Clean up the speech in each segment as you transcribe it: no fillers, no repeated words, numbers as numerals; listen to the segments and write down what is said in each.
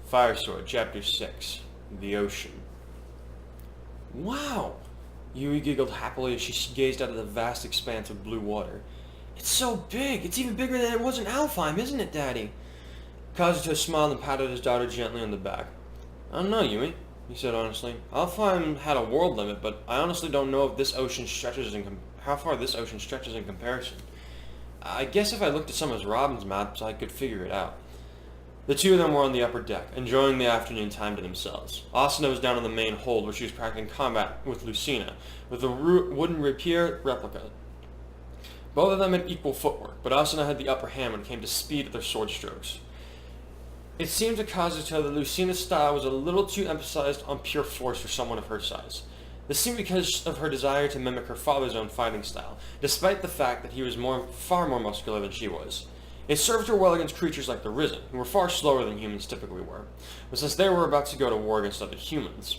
Fire Sword, Chapter 6, The Ocean. Wow! Yui giggled happily as she gazed out at the vast expanse of blue water. It's so big! It's even bigger than it was in Alfheim, isn't it, Daddy? Kazuto smiled and patted his daughter gently on the back. I don't know, Yui, he said honestly. Alfheim had a world limit, but I honestly don't know if this ocean stretches how far this ocean stretches in comparison. I guess if I looked at some of Robin's maps, I could figure it out. The two of them were on the upper deck, enjoying the afternoon time to themselves. Asuna was down in the main hold, where she was practicing combat with Lucina, with a wooden rapier replica. Both of them had equal footwork, but Asuna had the upper hand when it came to speed of their sword strokes. It seemed to Kazuto that Lucina's style was a little too emphasized on pure force for someone of her size. This seemed because of her desire to mimic her father's own fighting style, despite the fact that he was far more muscular than she was. It served her well against creatures like the Risen, who were far slower than humans typically were, but since they were about to go to war against other humans.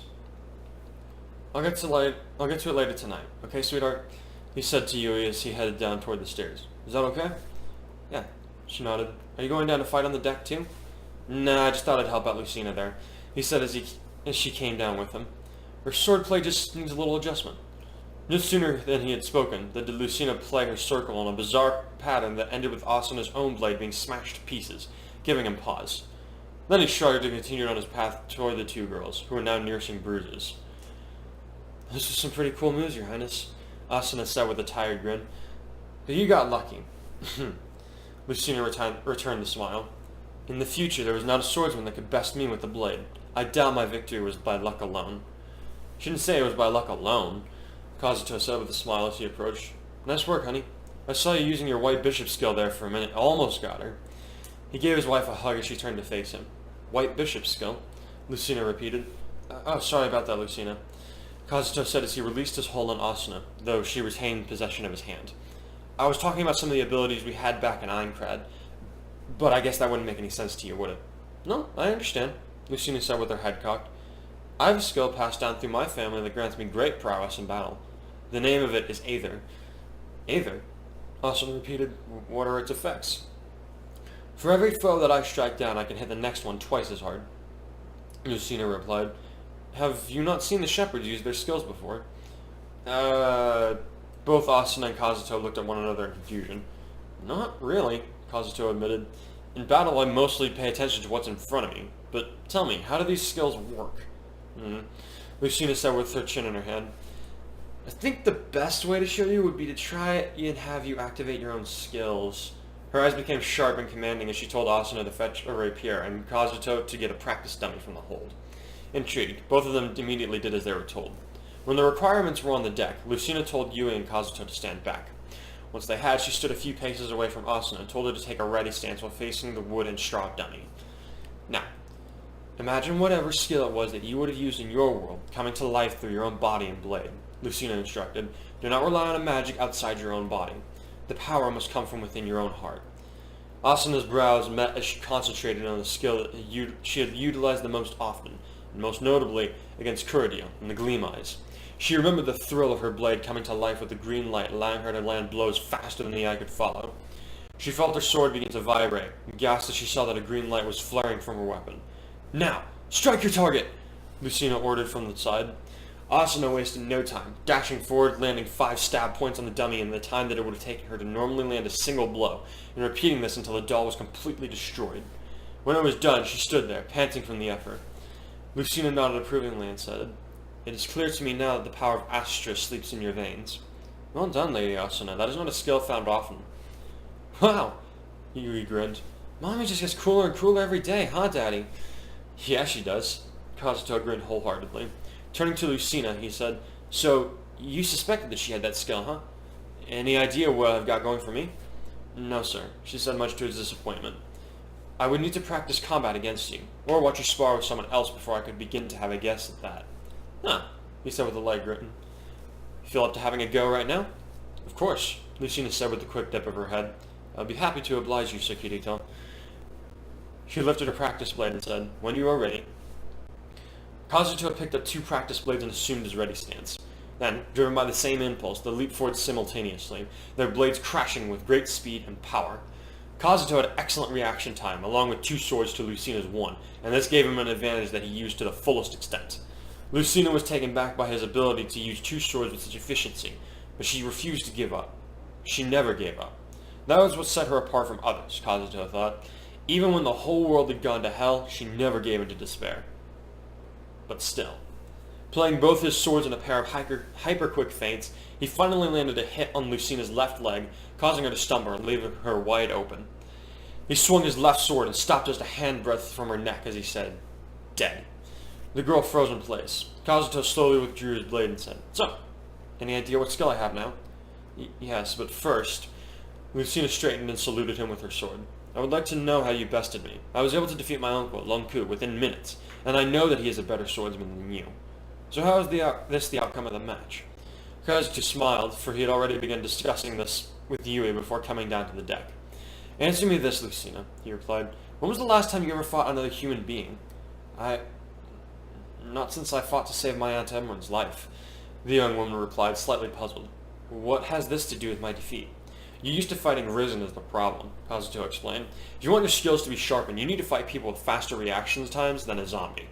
I'll get to it later tonight, okay, sweetheart? He said to Yui as he headed down toward the stairs. Is that okay? Yeah, she nodded. Are you going down to fight on the deck too? Nah, I just thought I'd help out Lucina there, he said as she came down with him. Her swordplay just needs a little adjustment. No sooner than he had spoken did Lucina play her circle on a bizarre pattern that ended with Asuna's own blade being smashed to pieces, giving him pause. Then he shrugged and continued on his path toward the two girls, who were now nursing bruises. Those are some pretty cool moves, Your Highness, Asuna said with a tired grin. But you got lucky. Lucina returned the smile. In the future, there was not a swordsman that could best me with the blade. I doubt my victory was by luck alone. She didn't say it was by luck alone, Kazuto said with a smile as he approached. Nice work, honey. I saw you using your white bishop skill there for a minute. Almost got her. He gave his wife a hug as she turned to face him. White bishop skill? Lucina repeated. Oh, sorry about that, Lucina. Kazuto said as he released his hold on Asuna, though she retained possession of his hand. I was talking about some of the abilities we had back in Aincrad, but I guess that wouldn't make any sense to you, would it? No, I understand, Lucina said with her head cocked. I have a skill passed down through my family that grants me great prowess in battle. The name of it is Aether. Aether? Asuna repeated. What are its effects? For every foe that I strike down, I can hit the next one twice as hard. Lucina replied. Have you not seen the shepherds use their skills before? Both Asuna and Kazuto looked at one another in confusion. Not really, Kazuto admitted. In battle, I mostly pay attention to what's in front of me. But tell me, how do these skills work? Lucina said with her chin in her hand. I think the best way to show you would be to try and have you activate your own skills. Her eyes became sharp and commanding as she told Asuna to fetch a rapier and Kazuto to get a practice dummy from the hold. Intrigued, both of them immediately did as they were told. When the requirements were on the deck, Lucina told Yui and Kazuto to stand back. Once they had, she stood a few paces away from Asuna and told her to take a ready stance while facing the wood and straw dummy. Now, imagine whatever skill it was that you would have used in your world, coming to life through your own body and blade, Lucina instructed. Do not rely on a magic outside your own body. The power must come from within your own heart. Asuna's brows met as she concentrated on the skill that she had utilized the most often, and most notably against Kuridio and the Gleam Eyes. She remembered the thrill of her blade coming to life with the green light, allowing her to land blows faster than the eye could follow. She felt her sword begin to vibrate, and gasped as she saw that a green light was flaring from her weapon. Now, strike your target! Lucina ordered from the side. Asuna wasted no time, dashing forward, landing 5 stab points on the dummy in the time that it would have taken her to normally land a single blow, and repeating this until the doll was completely destroyed. When it was done, she stood there, panting from the effort. Lucina nodded approvingly and said, It is clear to me now that the power of Astra sleeps in your veins. Well done, Lady Asuna. That is not a skill found often. Wow! Yui grinned. Mommy just gets cooler and cooler every day, huh, Daddy? Yeah, she does. Kazuto grinned wholeheartedly. Turning to Lucina, he said, So, you suspected that she had that skill, huh? Any idea what I've got going for me? No, sir, she said, much to his disappointment. I would need to practice combat against you, or watch you spar with someone else before I could begin to have a guess at that. Huh, he said with a light grin. Feel up to having a go right now? Of course, Lucina said with a quick dip of her head. I'll be happy to oblige you, Sir Kirito. She lifted her practice blade and said, When you are ready. Kazuto picked up 2 practice blades and assumed his ready stance. Then, driven by the same impulse, they leaped forward simultaneously, their blades crashing with great speed and power. Kazuto had excellent reaction time, along with 2 swords to Lucina's 1, and this gave him an advantage that he used to the fullest extent. Lucina was taken back by his ability to use 2 swords with such efficiency, but she refused to give up. She never gave up. That was what set her apart from others, Kazuto thought. Even when the whole world had gone to hell, she never gave in to despair. But still. Playing both his swords in a pair of hyper-quick feints, he finally landed a hit on Lucina's left leg, causing her to stumble and leaving her wide open. He swung his left sword and stopped just a handbreadth from her neck as he said, "Dead." The girl froze in place. Kazuto slowly withdrew his blade and said, "So, any idea what skill I have now?" Yes, but first..." Lucina straightened and saluted him with her sword. "I would like to know how you bested me. I was able to defeat my uncle, Lonku, within minutes, and I know that he is a better swordsman than you. So how is the outcome of the match?" Kazuto smiled, for he had already begun discussing this with Yui before coming down to the deck. "Answer me this, Lucina," he replied. "When was the last time you ever fought another human being?" Not since I fought to save my Aunt Emran's life," the young woman replied, slightly puzzled. "What has this to do with my defeat?" "You're used to fighting Risen is the problem," Kazuto explained. "If you want your skills to be sharpened, you need to fight people with faster reaction times than a zombie."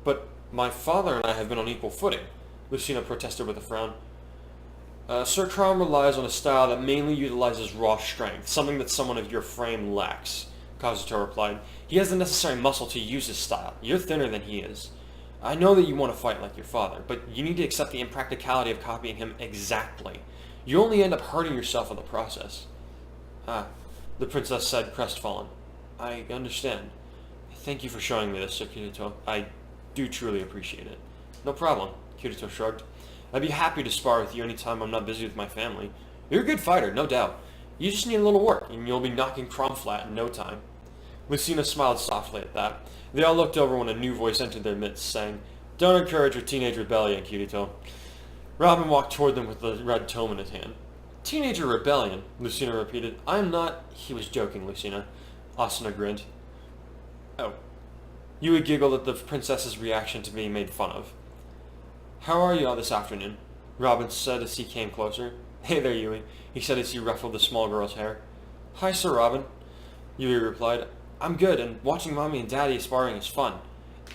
"But my father and I have been on equal footing," Lucina protested with a frown. Sir Krom relies on a style that mainly utilizes raw strength, something that someone of your frame lacks," Kazuto replied. "He has the necessary muscle to use his style. You're thinner than he is. I know that you want to fight like your father, but you need to accept the impracticality of copying him exactly. You only end up hurting yourself in the process." "Ah," the princess said, crestfallen. "I understand. Thank you for showing me this, Sir Kirito. I do truly appreciate it." "No problem," Kirito shrugged. "I'd be happy to spar with you any time I'm not busy with my family. You're a good fighter, no doubt. You just need a little work, and you'll be knocking Krom flat in no time." Lucina smiled softly at that. They all looked over when a new voice entered their midst, saying, "Don't encourage your teenage rebellion, Kirito." Robin walked toward them with the red tome in his hand. "Teenager rebellion," Lucina repeated. "I'm not..." He was joking, Lucina. Asuna grinned. "Oh." Yui giggled at the princess's reaction to being made fun of. "How are you all this afternoon?" Robin said as he came closer. "Hey there, Yui," he said as he ruffled the small girl's hair. "Hi, Sir Robin," Yui replied. "I'm good, and watching Mommy and Daddy sparring is fun.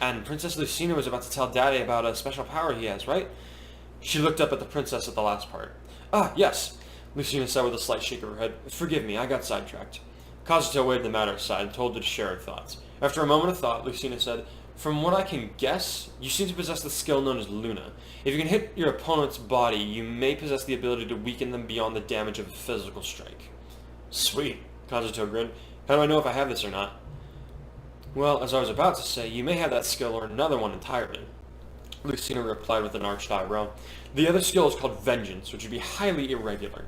And Princess Lucina was about to tell Daddy about a special power he has, right?" She looked up at the princess at the last part. "Ah, yes," Lucina said with a slight shake of her head. "Forgive me, I got sidetracked." Kazuto waved the matter aside and told her to share her thoughts. After a moment of thought, Lucina said, "From what I can guess, you seem to possess the skill known as Luna. If you can hit your opponent's body, you may possess the ability to weaken them beyond the damage of a physical strike." "Sweet," Kazuto grinned. "How do I know if I have this or not?" "Well, as I was about to say, you may have that skill or another one entirely," Lucina replied with an arched eyebrow. "The other skill is called Vengeance, which would be highly irregular."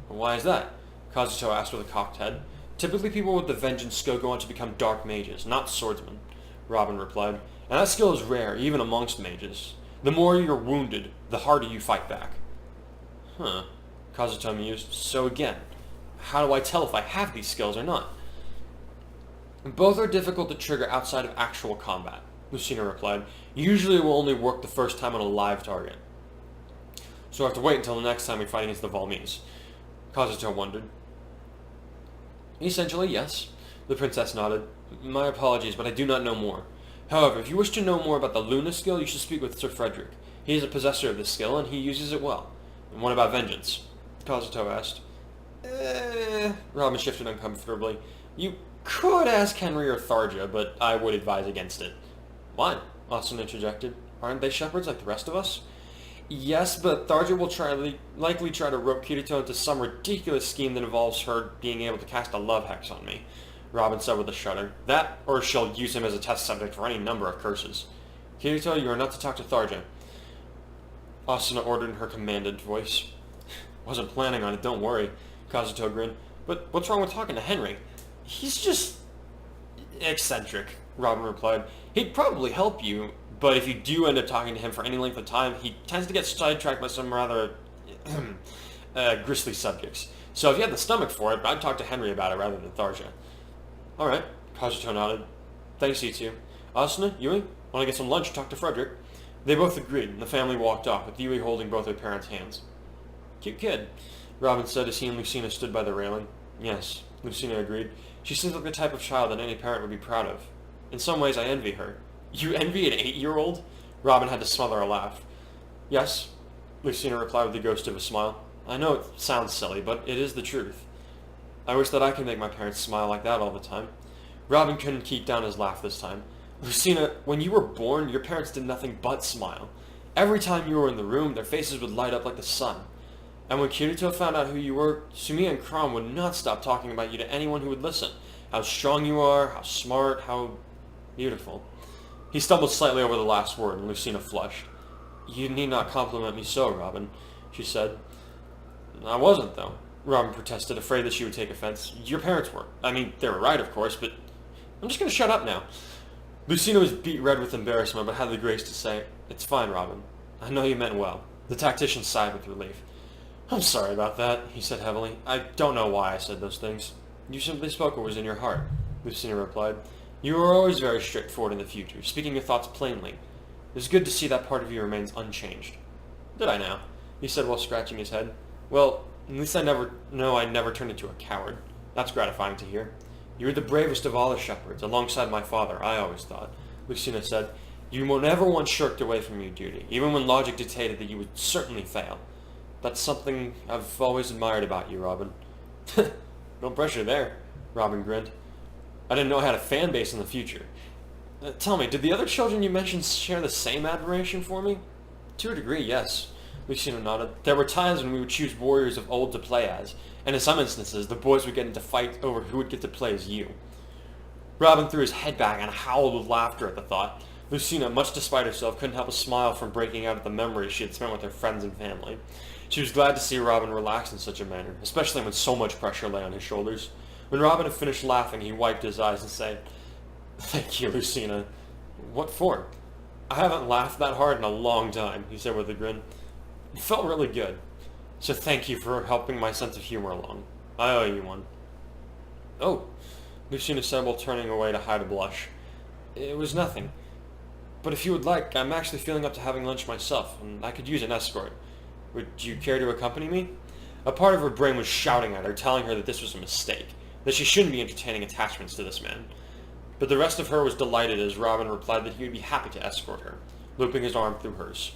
"Why is that?" Kazuto asked with a cocked head. "Typically people with the Vengeance skill go on to become dark mages, not swordsmen," Robin replied. "And that skill is rare, even amongst mages. The more you're wounded, the harder you fight back." "Huh," Kazuto mused. "So again, how do I tell if I have these skills or not?" "Both are difficult to trigger outside of actual combat," Lucina replied. "Usually it will only work the first time on a live target. So I have to wait until the next time we fight against the Valmese." Kazuto wondered. "Essentially, yes," the princess nodded. "My apologies, but I do not know more. However, if you wish to know more about the Luna skill, you should speak with Sir Frederick. He is a possessor of this skill, and he uses it well." "And what about Vengeance?" Kazuto asked. Robin shifted uncomfortably. "You could ask Henry or Tharja, but I would advise against it." "Why?" Austin interjected. "Aren't they shepherds like the rest of us?" "Yes, but Tharja will likely try to rope Kirito into some ridiculous scheme that involves her being able to cast a love hex on me," Robin said with a shudder. "That, or she'll use him as a test subject for any number of curses." "Kirito, you are not to talk to Tharja," Asuna ordered in her commanded voice. "Wasn't planning on it, don't worry," Kazuto grinned. "But what's wrong with talking to Henry?" "He's just eccentric," Robin replied. "He'd probably help you, but if you do end up talking to him for any length of time, he tends to get sidetracked by some rather grisly subjects. So if you had the stomach for it, I'd talk to Henry about it rather than Tharja." "All right," Kazuto nodded. "Thanks, you two. Asuna, Yui, want to get some lunch and talk to Frederick?" They both agreed, and the family walked off, with Yui holding both their parents' hands. "Cute kid," Robin said as he and Lucina stood by the railing. "Yes," Lucina agreed. She seems like the type of child that any parent would be proud of. In some ways, I envy her. You envy an 8-year-old? Robin had to smother a laugh. Yes, Lucina replied with the ghost of a smile. I know it sounds silly, but it is the truth. I wish that I could make my parents smile like that all the time. Robin couldn't keep down his laugh this time. Lucina, when you were born, your parents did nothing but smile. Every time you were in the room, their faces would light up like the sun. And when Kirito found out who you were, Sumi and Kron would not stop talking about you to anyone who would listen. How strong you are, how smart, how beautiful. He stumbled slightly over the last word, and Lucina flushed. You need not compliment me so, Robin, she said. I wasn't, though, Robin protested, afraid that she would take offense. Your parents were. I mean, they were right, of course, but I'm just going to shut up now. Lucina was beet red with embarrassment, but had the grace to say, It's fine, Robin. I know you meant well. The tactician sighed with relief. I'm sorry about that, he said heavily. I don't know why I said those things. You simply spoke what was in your heart, Lucina replied. You were always very straightforward in the future, speaking your thoughts plainly. It was good to see that part of you remains unchanged. Did I now? He said while scratching his head. Well, at least I never turned into a coward. That's gratifying to hear. You were the bravest of all the shepherds, alongside my father, I always thought, Lucina said. You never once shirked away from your duty, even when logic dictated that you would certainly fail. That's something I've always admired about you, Robin. No pressure there, Robin grinned. I didn't know I had a fan base in the future. Tell me, did the other children you mentioned share the same admiration for me? To a degree, yes, Lucina nodded. There were times when we would choose warriors of old to play as, and in some instances, the boys would get into fights over who would get to play as you. Robin threw his head back and howled with laughter at the thought. Lucina, much despite herself, couldn't help a smile from breaking out at the memories she had spent with her friends and family. She was glad to see Robin relax in such a manner, especially when so much pressure lay on his shoulders. When Robin had finished laughing, he wiped his eyes and said, Thank you, Lucina. What for? I haven't laughed that hard in a long time, he said with a grin. It felt really good. So thank you for helping my sense of humor along. I owe you one. Oh, Lucina said while turning away to hide a blush. It was nothing. But if you would like, I'm actually feeling up to having lunch myself, and I could use an escort. Would you care to accompany me? A part of her brain was shouting at her, telling her that this was a mistake, that she shouldn't be entertaining attachments to this man. But the rest of her was delighted as Robin replied that he would be happy to escort her, looping his arm through hers.